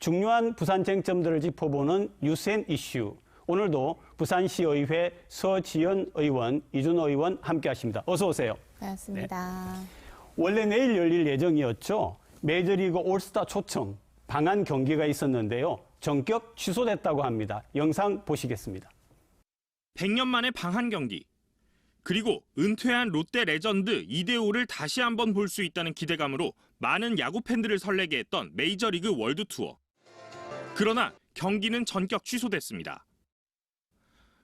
중요한 부산 쟁점들을 짚어보는 뉴스앤 이슈. 오늘도 부산시의회 서지연 의원, 이준호 의원 함께하십니다. 어서 오세요. 반갑습니다. 네. 원래 내일 열릴 예정이었죠. 메이저리그 올스타 초청 방한 경기가 있었는데요. 전격 취소됐다고 합니다. 영상 보시겠습니다. 100년 만에 방한 경기. 그리고 은퇴한 롯데 레전드 이대호를 다시 한번 볼 수 있다는 기대감으로 많은 야구 팬들을 설레게 했던 메이저리그 월드 투어. 그러나 경기는 전격 취소됐습니다.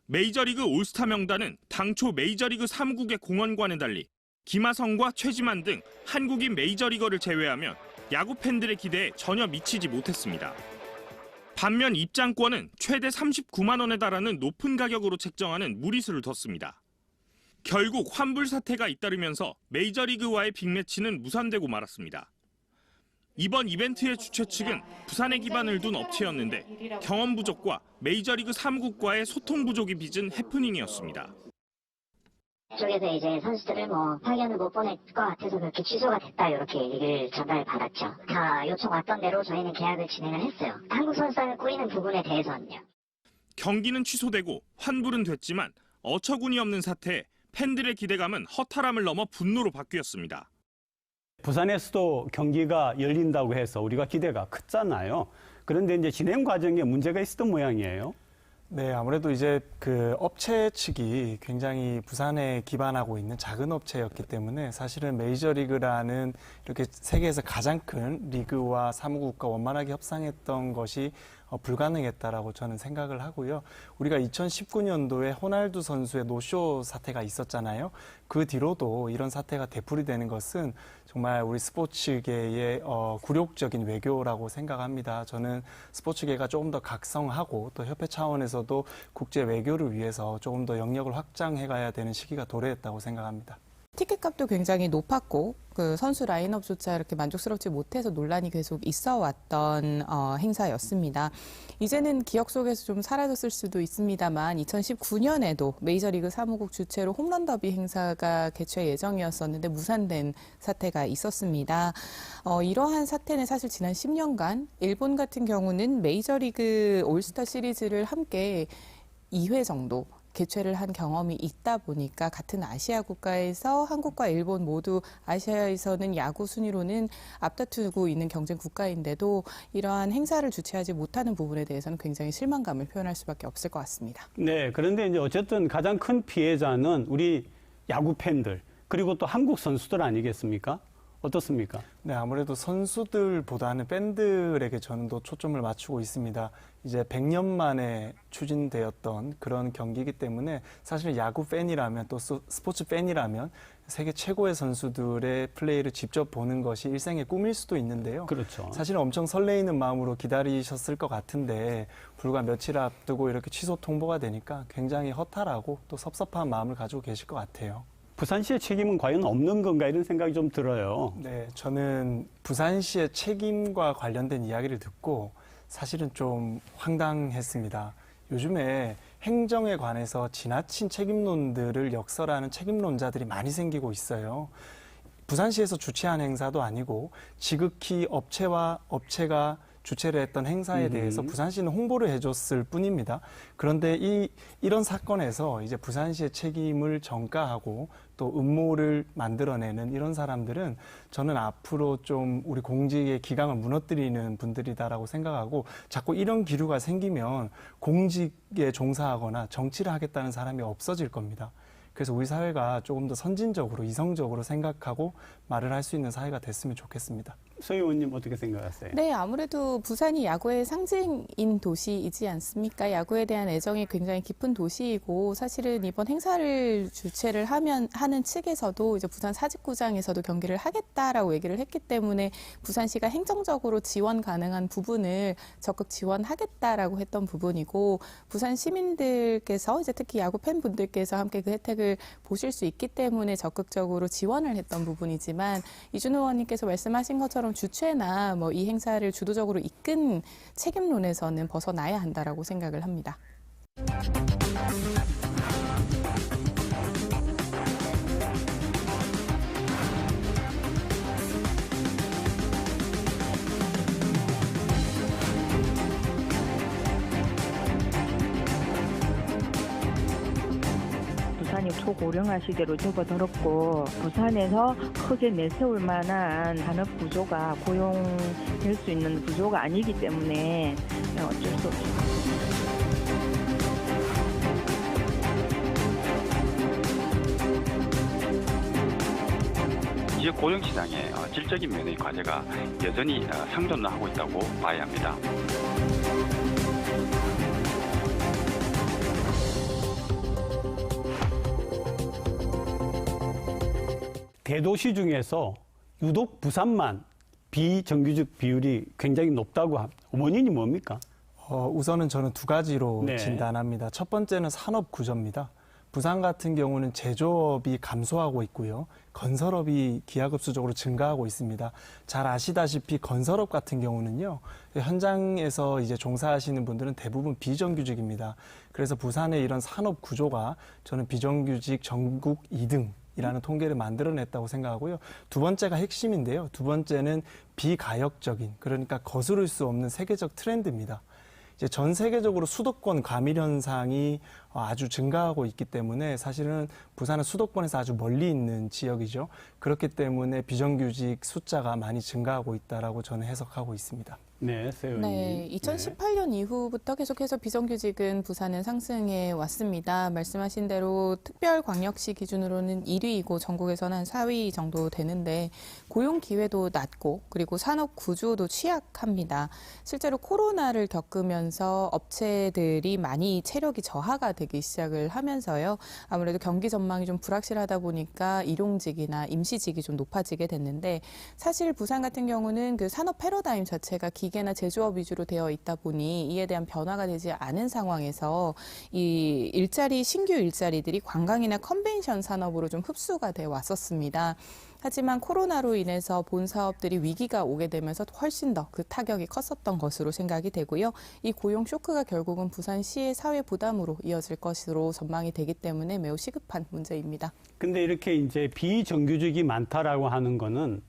메이저리그 올스타 명단은 당초 메이저리그 3국의 공헌과는 달리 김하성과 최지만 등 한국인 메이저리거를 제외하면 야구 팬들의 기대에 전혀 미치지 못했습니다. 반면 입장권은 최대 39만 원에 달하는 높은 가격으로 책정하는 무리수를 뒀습니다. 결국 환불 사태가 잇따르면서 메이저리그와의 빅매치는 무산되고 말았습니다. 이번 이벤트의 주최 측은 부산에 기반을 둔 업체였는데 경험 부족과 메이저리그 3국과의 소통 부족이 빚은 해프닝이었습니다. 쪽에서 이제 선수들을 파견을 못 보낼 것 같아서 그렇게 취소가 됐다 이렇게 얘기를 전달받았죠. 다 요청 왔던 대로 저희는 계약을 진행을 했어요. 한국 선수단을 꾸리는 부분에 대해서는요. 경기는 취소되고 환불은 됐지만 어처구니 없는 사태에 팬들의 기대감은 허탈함을 넘어 분노로 바뀌었습니다. 부산에서도 경기가 열린다고 해서 우리가 기대가 컸잖아요. 그런데 이제 진행 과정에 문제가 있었던 모양이에요. 네, 아무래도 이제 그 업체 측이 굉장히 부산에 기반하고 있는 작은 업체였기 때문에 사실은 메이저리그라는 이렇게 세계에서 가장 큰 리그와 사무국과 원만하게 협상했던 것이 불가능했다라고 저는 생각을 하고요. 우리가 2019년도에 호날두 선수의 노쇼 사태가 있었잖아요. 그 뒤로도 이런 사태가 되풀이되는 것은 정말 우리 스포츠계의 굴욕적인 외교라고 생각합니다. 저는 스포츠계가 조금 더 각성하고 또 협회 차원에서도 국제 외교를 위해서 조금 더 영역을 확장해 가야 되는 시기가 도래했다고 생각합니다. 티켓값도 굉장히 높았고 그 선수 라인업조차 이렇게 만족스럽지 못해서 논란이 계속 있어 왔던 행사였습니다. 이제는 기억 속에서 좀 사라졌을 수도 있습니다만 2019년에도 메이저리그 사무국 주최로 홈런 더비 행사가 개최 예정이었었는데 무산된 사태가 있었습니다. 이러한 사태는 사실 지난 10년간 일본 같은 경우는 메이저리그 올스타 시리즈를 함께 2회 정도 개최를 한 경험이 있다 보니까 같은 아시아 국가에서 한국과 일본 모두 아시아에서는 야구 순위로는 앞다투고 있는 경쟁 국가인데도 이러한 행사를 주최하지 못하는 부분에 대해서는 굉장히 실망감을 표현할 수밖에 없을 것 같습니다. 네, 그런데 이제 어쨌든 가장 큰 피해자는 우리 야구 팬들 그리고 또 한국 선수들 아니겠습니까? 어떻습니까? 네, 아무래도 선수들보다는 팬들에게 저는 더 초점을 맞추고 있습니다. 이제 100년 만에 추진되었던 그런 경기이기 때문에 사실 야구 팬이라면 또 스포츠 팬이라면 세계 최고의 선수들의 플레이를 직접 보는 것이 일생의 꿈일 수도 있는데요. 그렇죠. 사실은 엄청 설레이는 마음으로 기다리셨을 것 같은데 불과 며칠 앞두고 이렇게 취소 통보가 되니까 굉장히 허탈하고 또 섭섭한 마음을 가지고 계실 것 같아요. 부산시의 책임은 과연 없는 건가 이런 생각이 좀 들어요. 네, 저는 부산시의 책임과 관련된 이야기를 듣고 사실은 좀 황당했습니다. 요즘에 행정에 관해서 지나친 책임론들을 역설하는 책임론자들이 많이 생기고 있어요. 부산시에서 주최한 행사도 아니고 지극히 업체가 주최를 했던 행사에 대해서 부산시는 홍보를 해줬을 뿐입니다. 그런데 이런 사건에서 이제 부산시의 책임을 전가하고 또 음모를 만들어내는 이런 사람들은 저는 앞으로 좀 우리 공직의 기강을 무너뜨리는 분들이다라고 생각하고 자꾸 이런 기류가 생기면 공직에 종사하거나 정치를 하겠다는 사람이 없어질 겁니다. 그래서 우리 사회가 조금 더 선진적으로 이성적으로 생각하고 말을 할 수 있는 사회가 됐으면 좋겠습니다. 서 의원님 어떻게 생각하세요? 네, 아무래도 부산이 야구의 상징인 도시이지 않습니까? 야구에 대한 애정이 굉장히 깊은 도시이고 사실은 이번 행사를 주최를 하는 측에서도 이제 부산 사직구장에서도 경기를 하겠다라고 얘기를 했기 때문에 부산시가 행정적으로 지원 가능한 부분을 적극 지원하겠다라고 했던 부분이고 부산 시민들께서 이제 특히 야구 팬분들께서 함께 그 혜택을 보실 수 있기 때문에 적극적으로 지원을 했던 부분이지만 이준호 의원님께서 말씀하신 것처럼 주최나 이 행사를 주도적으로 이끈 책임론에서는 벗어나야 한다라고 생각을 합니다. 고령화 시대로 접어들었고 부산에서 크게 내세울 만한 산업 구조가 고용될 수 있는 구조가 아니기 때문에 어쩔 수 없습니다. 지역 고용시장의 질적인 면의 과제가 여전히 상존을 하고 있다고 봐야 합니다. 대도시 중에서 유독 부산만 비정규직 비율이 굉장히 높다고 합니다. 원인이 뭡니까? 우선은 저는 두 가지로 네. 진단합니다. 첫 번째는 산업 구조입니다. 부산 같은 경우는 제조업이 감소하고 있고요. 건설업이 기하급수적으로 증가하고 있습니다. 잘 아시다시피 건설업 같은 경우는요, 현장에서 이제 종사하시는 분들은 대부분 비정규직입니다. 그래서 부산의 이런 산업 구조가 저는 비정규직 전국 2등이라는 통계를 만들어냈다고 생각하고요. 두 번째가 핵심인데요. 두 번째는 비가역적인, 그러니까 거스를 수 없는 세계적 트렌드입니다. 이제 전 세계적으로 수도권 과밀 현상이 아주 증가하고 있기 때문에 사실은 부산은 수도권에서 아주 멀리 있는 지역이죠. 그렇기 때문에 비정규직 숫자가 많이 증가하고 있다라고 저는 해석하고 있습니다. 네, 세훈님. 네, 2018년 이후부터 계속해서 비정규직은 부산은 상승해 왔습니다. 말씀하신 대로 특별광역시 기준으로는 1위이고 전국에서는 한 4위 정도 되는데 고용 기회도 낮고 그리고 산업 구조도 취약합니다. 실제로 코로나를 겪으면서 업체들이 많이 체력이 저하가 되기 시작을 하면서요. 아무래도 경기 전망이 좀 불확실하다 보니까 일용직이나 임시직이 좀 높아지게 됐는데 사실 부산 같은 경우는 그 산업 패러다임 자체가 기계나 제조업 위주로 되어 있다 보니 이에 대한 변화가 되지 않은 상황에서 이 신규 일자리들이 관광이나 컨벤션 산업으로 좀 흡수가 돼 왔었습니다. 하지만 코로나로 인해서 본 사업들이 위기가 오게 되면서 훨씬 더 그 타격이 컸었던 것으로 생각이 되고요. 이 고용 쇼크가 결국은 부산시의 사회 부담으로 이어질 것으로 전망이 되기 때문에 매우 시급한 문제입니다. 근데 이렇게 이제 비정규직이 많다라고 하는 거는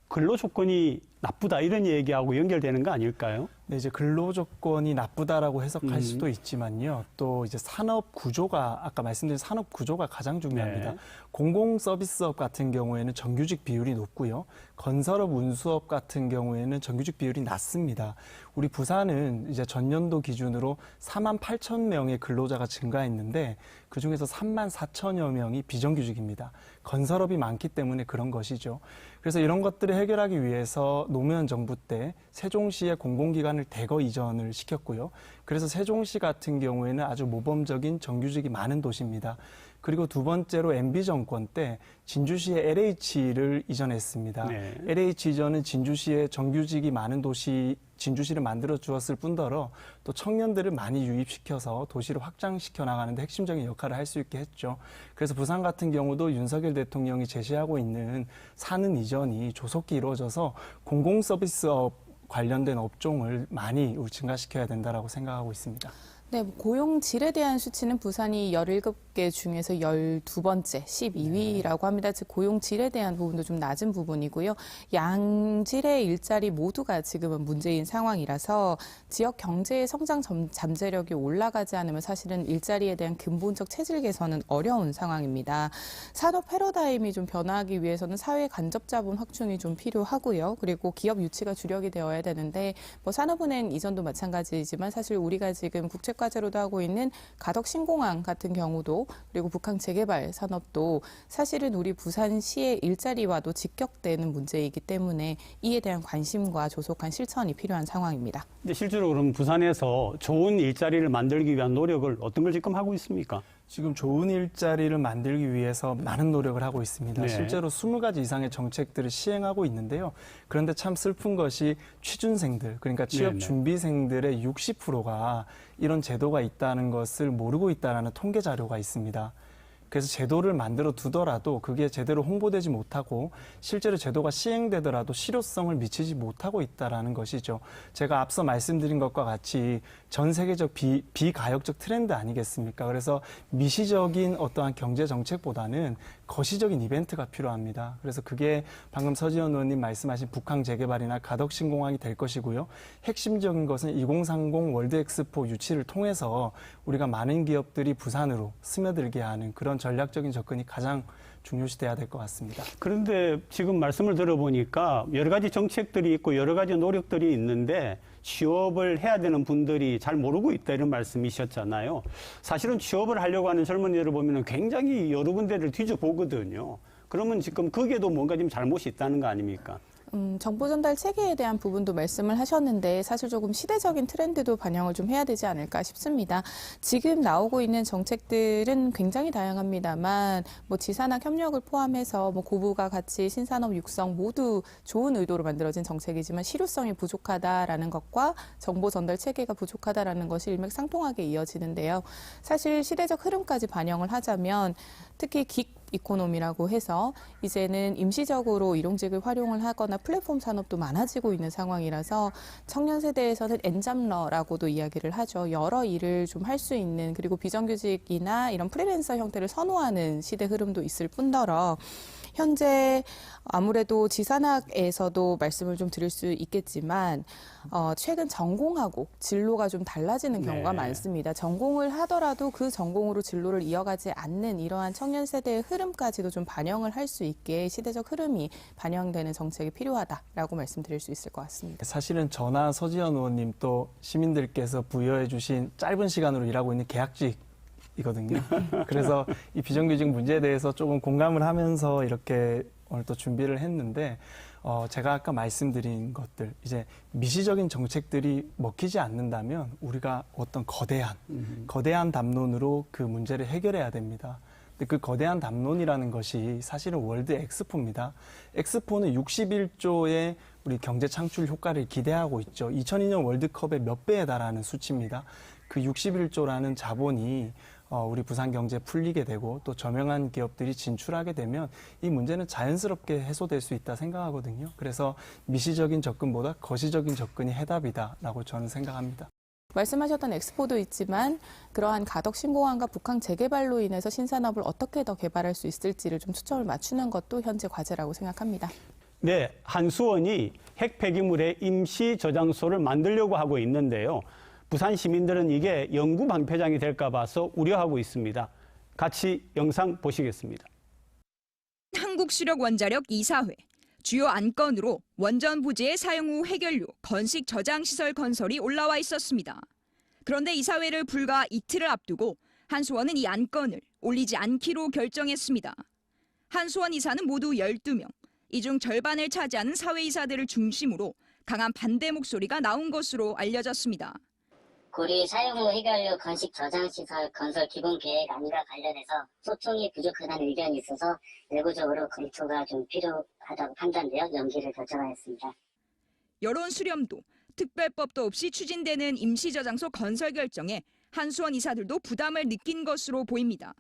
근로 조건이 나쁘다 이런 얘기하고 연결되는 거 아닐까요? 네, 이제 근로 조건이 나쁘다라고 해석할 수도 있지만요. 또 이제 산업 구조가 아까 말씀드린 산업 구조가 가장 중요합니다. 네. 공공 서비스업 같은 경우에는 정규직 비율이 높고요. 건설업, 운수업 같은 경우에는 정규직 비율이 낮습니다. 우리 부산은 이제 전년도 기준으로 4만 8천 명의 근로자가 증가했는데 그중에서 3만 4천여 명이 비정규직입니다. 건설업이 많기 때문에 그런 것이죠. 그래서 이런 것들을 해결하기 위해서 노무현 정부 때 세종시의 공공기관을 대거 이전을 시켰고요. 그래서 세종시 같은 경우에는 아주 모범적인 정규직이 많은 도시입니다. 그리고 두 번째로 MB 정권 때 진주시에 LH를 이전했습니다. 네. LH 이전은 진주시에 정규직이 많은 도시 진주시를 만들어 주었을 뿐더러 또 청년들을 많이 유입시켜서 도시를 확장시켜 나가는데 핵심적인 역할을 할 수 있게 했죠. 그래서 부산 같은 경우도 윤석열 대통령이 제시하고 있는 사는 이전이 조속히 이루어져서 공공서비스업 관련된 업종을 많이 증가시켜야 된다라고 생각하고 있습니다. 네, 고용 질에 대한 수치는 부산이 17개 중에서 12번째, 12위라고 합니다. 즉 고용 질에 대한 부분도 좀 낮은 부분이고요. 양질의 일자리 모두가 지금은 문제인 상황이라서 지역 경제의 성장 잠재력이 올라가지 않으면 사실은 일자리에 대한 근본적 체질 개선은 어려운 상황입니다. 산업 패러다임이 좀 변화하기 위해서는 사회 간접 자본 확충이 좀 필요하고요. 그리고 기업 유치가 주력이 되어야 되는데 산업은행 이전도 마찬가지이지만 사실 우리가 지금 과제로도 하고 있는 가덕 신공항 같은 경우도 그리고 북한 재개발 산업도 사실은 우리 부산시의 일자리와도 직격되는 문제이기 때문에 이에 대한 관심과 조속한 실천이 필요한 상황입니다. 근데 실제로 그럼 부산에서 좋은 일자리를 만들기 위한 노력을 어떤 걸 지금 하고 있습니까? 지금 좋은 일자리를 만들기 위해서 많은 노력을 하고 있습니다. 네. 실제로 20가지 이상의 정책들을 시행하고 있는데요. 그런데 참 슬픈 것이 취준생들, 그러니까 취업 네네. 준비생들의 60%가 이런 제도가 있다는 것을 모르고 있다는 통계 자료가 있습니다. 그래서 제도를 만들어 두더라도 그게 제대로 홍보되지 못하고 실제로 제도가 시행되더라도 실효성을 미치지 못하고 있다는 것이죠. 제가 앞서 말씀드린 것과 같이 전 세계적 비가역적 트렌드 아니겠습니까? 그래서 미시적인 어떠한 경제 정책보다는 거시적인 이벤트가 필요합니다. 그래서 그게 방금 서지현 의원님 말씀하신 북항 재개발이나 가덕 신공항이 될 것이고요. 핵심적인 것은 2030 월드 엑스포 유치를 통해서 우리가 많은 기업들이 부산으로 스며들게 하는 그런 전략적인 접근이 가장 중요시돼야 될 것 같습니다. 그런데 지금 말씀을 들어보니까 여러 가지 정책들이 있고 여러 가지 노력들이 있는데 취업을 해야 되는 분들이 잘 모르고 있다 이런 말씀이셨잖아요. 사실은 취업을 하려고 하는 젊은이들을 보면 굉장히 여러 군데를 뒤져보거든요. 그러면 지금 거기에도 뭔가 좀 잘못이 있다는 거 아닙니까? 정보 전달 체계에 대한 부분도 말씀을 하셨는데 사실 조금 시대적인 트렌드도 반영을 좀 해야 되지 않을까 싶습니다. 지금 나오고 있는 정책들은 굉장히 다양합니다만 뭐 지산학 협력을 포함해서 뭐 고부가 가치, 신산업 육성 모두 좋은 의도로 만들어진 정책이지만 실효성이 부족하다라는 것과 정보 전달 체계가 부족하다라는 것이 일맥상통하게 이어지는데요. 사실 시대적 흐름까지 반영을 하자면 특히 긱 이코노미라고 해서 이제는 임시적으로 일용직을 활용을 하거나 플랫폼 산업도 많아지고 있는 상황이라서 청년 세대에서는 엔잡러라고도 이야기를 하죠. 여러 일을 좀 할 수 있는 그리고 비정규직이나 이런 프리랜서 형태를 선호하는 시대 흐름도 있을 뿐더러 현재 아무래도 지산학에서도 말씀을 좀 드릴 수 있겠지만 최근 전공하고 진로가 좀 달라지는 경우가 많습니다. 전공을 하더라도 그 전공으로 진로를 이어가지 않는 이러한 청년 세대의 흐름까지도 좀 반영을 할 수 있게 시대적 흐름이 반영되는 정책이 필요하다라고 말씀드릴 수 있을 것 같습니다. 사실은 저나 서지현 의원님 또 시민들께서 부여해 주신 짧은 시간으로 일하고 있는 계약직이거든요. 그래서 이 비정규직 문제에 대해서 조금 공감을 하면서 이렇게 오늘 또 준비를 했는데 제가 아까 말씀드린 것들 이제 미시적인 정책들이 먹히지 않는다면 우리가 어떤 거대한 담론으로 그 문제를 해결해야 됩니다. 근데 그 거대한 담론이라는 것이 사실은 월드 엑스포입니다. 엑스포는 61조의 우리 경제 창출 효과를 기대하고 있죠. 2002년 월드컵의 몇 배에 달하는 수치입니다. 그 61조라는 자본이 우리 부산 경제 풀리게 되고 또 저명한 기업들이 진출하게 되면 이 문제는 자연스럽게 해소될 수 있다 생각하거든요. 그래서 미시적인 접근보다 거시적인 접근이 해답이다라고 저는 생각합니다. 말씀하셨던 엑스포도 있지만 그러한 가덕 신공항과 북항 재개발로 인해서 신산업을 어떻게 더 개발할 수 있을지를 좀 초점을 맞추는 것도 현재 과제라고 생각합니다. 네, 한수원이 핵 폐기물의 임시 저장소를 만들려고 하고 있는데요. 부산 시민들은 이게 영구 방패장이 될까 봐서 우려하고 있습니다. 같이 영상 보시겠습니다. 한국수력원자력 이사회 주요 안건으로 원전 부지의 사용 후 해결료, 건식 저장 시설 건설이 올라와 있었습니다. 그런데 이사회를 불과 이틀을 앞두고 한수원은 이 안건을 올리지 않기로 결정했습니다. 한수원 이사는 모두 12명, 이 중 절반을 차지하는 사회이사들을 중심으로 강한 반대 목소리가 나온 것으로 알려졌습니다. 고리 사용 후 해결료 건식 저장시설 건설 기본 계획 안과 관련해서 소통이 부족하다는 의견이 있어서 내부적으로 검토가 좀 필요하다고 판단되어 연기를 결정하였습니다. 여론 수렴도, 특별법도 없이 추진되는 임시저장소 건설 결정에 한수원 이사들도 부담을 느낀 것으로 보입니다.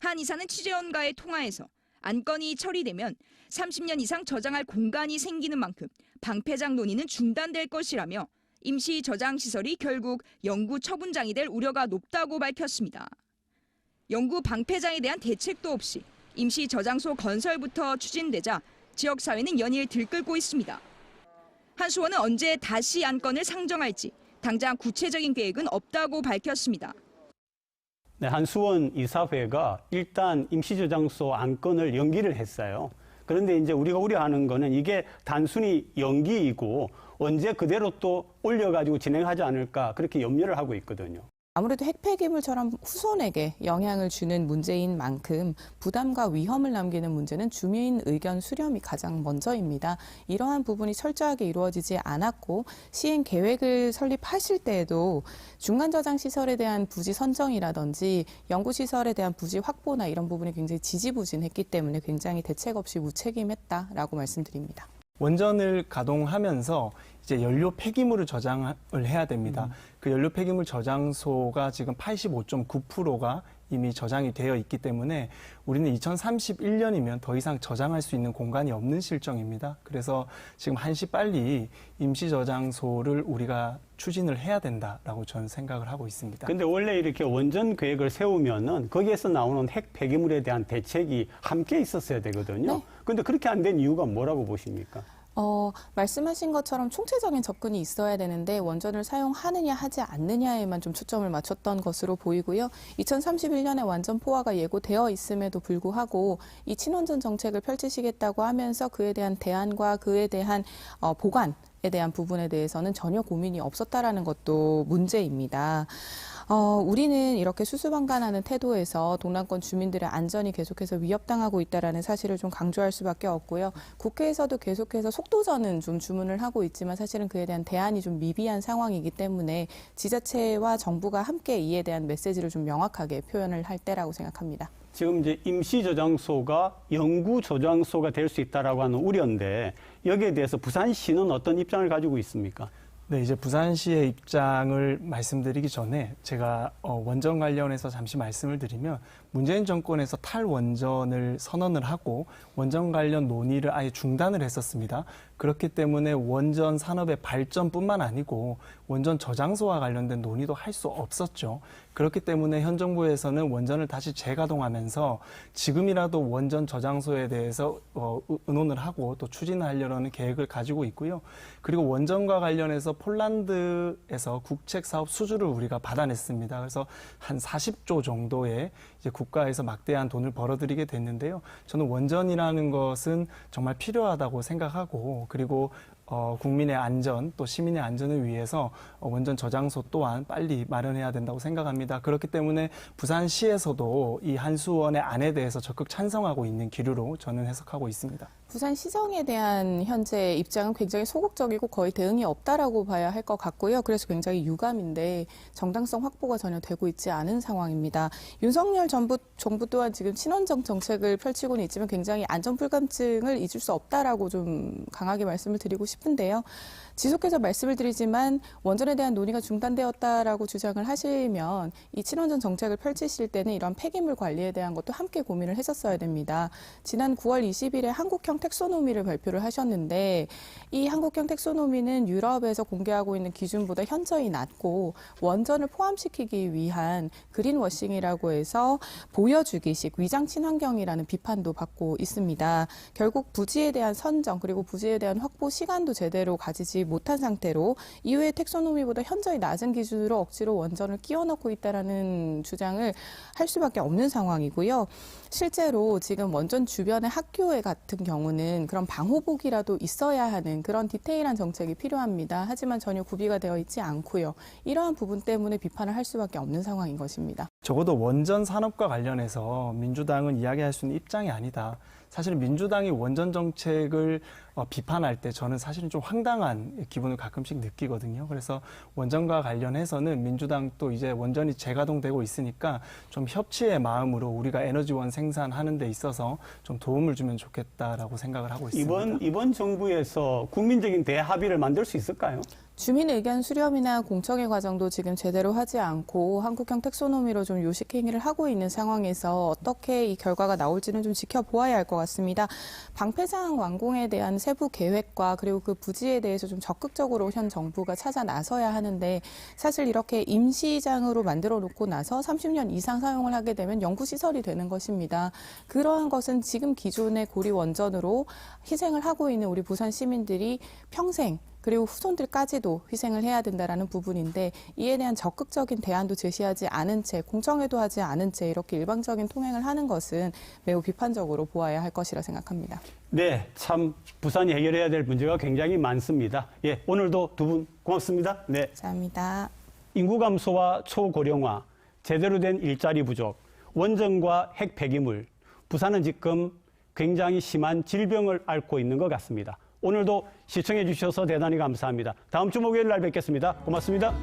한 이사는 취재원과의 통화에서 안건이 처리되면 30년 이상 저장할 공간이 생기는 만큼 방패장 논의는 중단될 것이라며 임시 저장 시설이 결국 영구 처분장이 될 우려가 높다고 밝혔습니다. 영구 방패장에 대한 대책도 없이 임시 저장소 건설부터 추진되자 지역사회는 연일 들끓고 있습니다. 한수원은 언제 다시 안건을 상정할지 당장 구체적인 계획은 없다고 밝혔습니다. 네, 한수원 이사회가 일단 임시저장소 안건을 연기를 했어요. 그런데 이제 우리가 우려하는 거는 이게 단순히 연기이고 언제 그대로 또 올려가지고 진행하지 않을까 그렇게 염려를 하고 있거든요. 아무래도 핵 폐기물처럼 후손에게 영향을 주는 문제인 만큼 부담과 위험을 남기는 문제는 주민 의견 수렴이 가장 먼저입니다. 이러한 부분이 철저하게 이루어지지 않았고 시행 계획을 설립하실 때에도 중간 저장 시설에 대한 부지 선정이라든지 연구 시설에 대한 부지 확보나 이런 부분이 굉장히 지지부진했기 때문에 굉장히 대책 없이 무책임했다라고 말씀드립니다. 원전을 가동하면서 이제 연료 폐기물을 저장을 해야 됩니다. 그 연료 폐기물 저장소가 지금 85.9%가 이미 저장이 되어 있기 때문에 우리는 2031년이면 더 이상 저장할 수 있는 공간이 없는 실정입니다. 그래서 지금 한시 빨리 임시 저장소를 우리가 추진을 해야 된다라고 저는 생각을 하고 있습니다. 근데 원래 이렇게 원전 계획을 세우면은 거기에서 나오는 핵 폐기물에 대한 대책이 함께 있었어야 되거든요. 네. 근데 그렇게 안 된 이유가 뭐라고 보십니까? 말씀하신 것처럼 총체적인 접근이 있어야 되는데 원전을 사용하느냐 하지 않느냐에만 좀 초점을 맞췄던 것으로 보이고요. 2031년에 완전 포화가 예고되어 있음에도 불구하고 이 친원전 정책을 펼치시겠다고 하면서 그에 대한 대안과 그에 대한 보관에 대한 부분에 대해서는 전혀 고민이 없었다라는 것도 문제입니다. 우리는 이렇게 수수방관하는 태도에서 동남권 주민들의 안전이 계속해서 위협당하고 있다라는 사실을 좀 강조할 수밖에 없고요. 국회에서도 계속해서 속도전은 좀 주문을 하고 있지만 사실은 그에 대한 대안이 좀 미비한 상황이기 때문에 지자체와 정부가 함께 이에 대한 메시지를 좀 명확하게 표현을 할 때라고 생각합니다. 지금 이제 임시 저장소가 영구 저장소가 될 수 있다라고 하는 우려인데 여기에 대해서 부산시는 어떤 입장을 가지고 있습니까? 네, 이제 부산시의 입장을 말씀드리기 전에 제가 원전 관련해서 잠시 말씀을 드리면 문재인 정권에서 탈원전을 선언을 하고 원전 관련 논의를 아예 중단을 했었습니다. 그렇기 때문에 원전 산업의 발전뿐만 아니고 원전 저장소와 관련된 논의도 할 수 없었죠. 그렇기 때문에 현 정부에서는 원전을 다시 재가동하면서 지금이라도 원전 저장소에 대해서 의논을 하고 또 추진을 하려는 계획을 가지고 있고요. 그리고 원전과 관련해서 폴란드에서 국책 사업 수주를 우리가 받아냈습니다. 그래서 한 40조 정도의 이제 국가에서 막대한 돈을 벌어들이게 됐는데요. 저는 원전이라는 것은 정말 필요하다고 생각하고 그리고 국민의 안전 또 시민의 안전을 위해서 원전 저장소 또한 빨리 마련해야 된다고 생각합니다. 그렇기 때문에 부산시에서도 이 한수원의 안에 대해서 적극 찬성하고 있는 기류로 저는 해석하고 있습니다. 부산시정에 대한 현재 입장은 굉장히 소극적이고 거의 대응이 없다라고 봐야 할 것 같고요. 그래서 굉장히 유감인데 정당성 확보가 전혀 되고 있지 않은 상황입니다. 윤석열 정부 또한 지금 친원전 정책을 펼치고는 있지만 굉장히 안전 불감증을 잊을 수 없다라고 좀 강하게 말씀을 드리고 싶은데요. 지속해서 말씀을 드리지만 원전에 대한 논의가 중단되었다라고 주장을 하시면 이 친원전 정책을 펼치실 때는 이런 폐기물 관리에 대한 것도 함께 고민을 했었어야 됩니다. 지난 9월 20일에 한국형 텍소노미를 발표를 하셨는데 이 한국형 텍소노미는 유럽에서 공개하고 있는 기준보다 현저히 낮고 원전을 포함시키기 위한 그린워싱이라고 해서 보여주기식 위장 친환경이라는 비판도 받고 있습니다. 결국 부지에 대한 선정 그리고 부지에 대한 확보 시간도 제대로 가지지 못한 상태로 이후에 텍소노미보다 현저히 낮은 기준으로 억지로 원전을 끼워 넣고 있다라는 주장을 할 수밖에 없는 상황이고요. 실제로 지금 원전 주변의 학교에 같은 경우는 그런 방호복이라도 있어야 하는 그런 디테일한 정책이 필요합니다. 하지만 전혀 구비가 되어 있지 않고요. 이러한 부분 때문에 비판을 할 수밖에 없는 상황인 것입니다. 적어도 원전 산업과 관련해서 민주당은 이야기할 수 있는 입장이 아니다. 사실은 민주당이 원전 정책을 비판할 때 저는 사실은 좀 황당한 기분을 가끔씩 느끼거든요. 그래서 원전과 관련해서는 민주당도 이제 원전이 재가동되고 있으니까 좀 협치의 마음으로 우리가 에너지원 생산하는 데 있어서 좀 도움을 주면 좋겠다라고 생각을 하고 있습니다. 이번 정부에서 국민적인 대합의를 만들 수 있을까요? 주민 의견 수렴이나 공청회 과정도 지금 제대로 하지 않고 한국형 텍소노미로 좀 요식 행위를 하고 있는 상황에서 어떻게 이 결과가 나올지는 좀 지켜보아야 할 것 같습니다. 방패장 완공에 대한 세부 계획과 그리고 그 부지에 대해서 좀 적극적으로 현 정부가 찾아 나서야 하는데 사실 이렇게 임시장으로 만들어 놓고 나서 30년 이상 사용을 하게 되면 연구시설이 되는 것입니다. 그러한 것은 지금 기존의 고리 원전으로 희생을 하고 있는 우리 부산 시민들이 평생 그리고 후손들까지도 희생을 해야 된다라는 부분인데 이에 대한 적극적인 대안도 제시하지 않은 채 공청회도 하지 않은 채 이렇게 일방적인 통행을 하는 것은 매우 비판적으로 보아야 할 것이라 생각합니다. 네, 참 부산이 해결해야 될 문제가 굉장히 많습니다. 예, 오늘도 두 분 고맙습니다. 네, 감사합니다. 인구 감소와 초고령화, 제대로 된 일자리 부족, 원전과 핵 폐기물, 부산은 지금 굉장히 심한 질병을 앓고 있는 것 같습니다. 오늘도 시청해 주셔서 대단히 감사합니다. 다음 주 목요일 날 뵙겠습니다. 고맙습니다.